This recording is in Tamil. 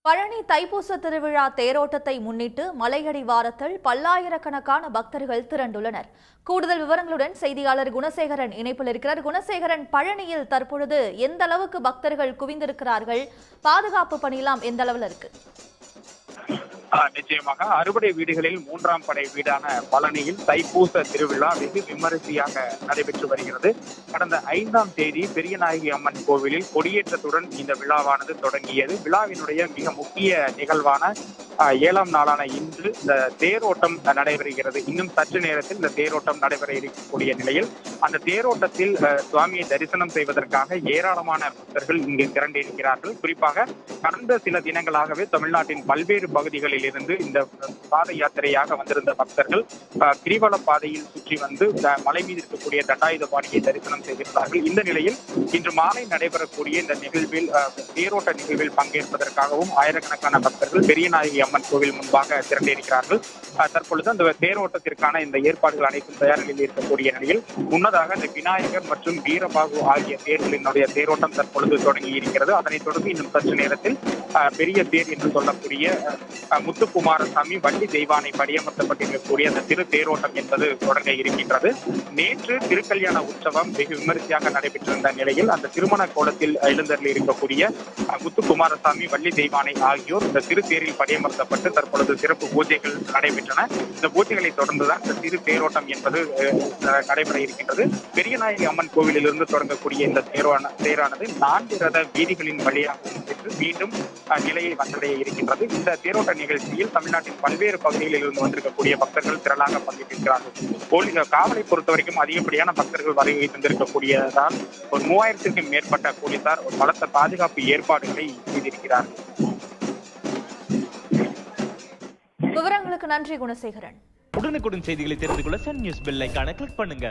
பழனி தைப்பூச திருவிழா தேரோட்டத்தை முன்னிட்டு மலையடிவாரத்தில் பல்லாயிரக்கணக்கான பக்தர்கள் திரண்டுள்ளனர். கூடுதல் விவரங்களுடன் செய்தியாளர் குணசேகரன் இணைப்பில் இருக்கிறார். குணசேகரன், பழனியில் தற்பொழுது எந்த அளவுக்கு பக்தர்கள் குவிந்திருக்கிறார்கள்? பாதுகாப்பு பணியெல்லாம் எந்த அளவில் இருக்கு? நிச்சயமாக அறுபடை வீடுகளில் மூன்றாம் படை வீடான பழனியில் தைப்பூச திருவிழா வெகு விமரிசையாக நடைபெற்று வருகிறது. கடந்த 5ஆம் தேதி பெரியநாயகி அம்மன் கோவிலில் கொடியேற்றத்துடன் இந்த விழாவானது தொடங்கியது. விழாவினுடைய மிக முக்கிய நிகழ்வான 7ஆம் நாளான இன்று இந்த தேரோட்டம் நடைபெறுகிறது. இன்னும் சற்று நேரத்தில் இந்த தேரோட்டம் நடைபெற இருக்கக்கூடிய நிலையில் அந்த தேரோட்டத்தில் சுவாமியை தரிசனம் செய்வதற்காக ஏராளமான பக்தர்கள் இங்கு திரண்டிருக்கிறார்கள். குறிப்பாக கடந்த சில தினங்களாகவே தமிழ்நாட்டின் பல்வேறு பகுதிகளில் இருந்து இந்த பாத யாத்திரையாக வந்திருந்த பக்தர்கள் கிரிவல பாதையில் சுற்றி வந்து மலை மீது இருக்கக்கூடிய தண்டாயுதபாணியை தரிசனம் செய்திருந்தார்கள். இந்த நிலையில் இன்று மாலை நடைபெறக்கூடிய இந்த நிகழ்வில் தேரோட்ட நிகழ்வில் பங்கேற்பதற்காகவும் ஆயிரக்கணக்கான பக்தர்கள் பெரியநாயகி அம்மன் கோவில் முன்பாக திரண்டிருக்கிறார்கள். தற்பொழுது அந்த தேரோட்டத்திற்கான இந்த ஏற்பாடுகள் அனைத்தும் தயார் நிலையில் இருக்கக்கூடிய நிலையில் முன்னதாக இந்த விநாயகர் மற்றும் வீரபாகு ஆகிய தேர்களினுடைய தேரோட்டம் தற்பொழுது தொடங்கி இருக்கிறது. அதனைத் தொடர்ந்து இன்னும் சற்று நேரத்தில் பெரிய தேர் என்று சொல்லக்கூடிய முத்துக்குமாரசாமி வள்ளி தெய்வானை படியமர்த்தப்பட்டிருக்கக்கூடிய அந்த திரு தேரோட்டம் என்பது தொடங்க இருக்கின்றது. நேற்று திருக்கல்யாண உற்சவம் வெகு விமரிசையாக நடைபெற்றிருந்த நிலையில் அந்த திருமண கோலத்தில் எழுந்தருளி இருக்கக்கூடிய முத்துக்குமாரசாமி வள்ளி தெய்வானை ஆகியோர் இந்த திரு தேரில் படியமர்த்தப்பட்டு தற்பொழுது சிறப்பு பூஜைகள் நடைபெற்றன. இந்த பூஜைகளை தொடர்ந்துதான் இந்த திரு தேரோட்டம் என்பது நடைபெற இருக்கின்றது. பெரியநாயகி அம்மன் கோவிலிலிருந்து தொடங்கக்கூடிய இந்த தேரானது 4 ரத வீதிகளின் வழியாக மீண்டும் நிலையை வந்தடைய இருக்கின்றது. இந்த தேரோட்ட நிகழ்ச்சியில் தமிழ்நாட்டின் பல்வேறு பகுதிகளில் இருந்து வந்திருக்கக்கூடிய பக்தர்கள் திரளாக பங்கேற்றிருக்கிறார்கள். காவலை பொறுத்தவரைக்கும் அதிகப்படியான பக்தர்கள் வருகை தந்திருக்கக்கூடியதால் ஒரு 3000க்கும் மேற்பட்ட போலீசார் பலத்த பாதுகாப்பு ஏற்பாடுகளை செய்திருக்கிறார்கள். விவரங்களுக்கு நன்றி குணசேகரன். உடனுக்குடன் செய்திகளை தெரிந்து கொள்ள சன் நியூஸ் பெல் ஐகானை கிளிக் பண்ணுங்க.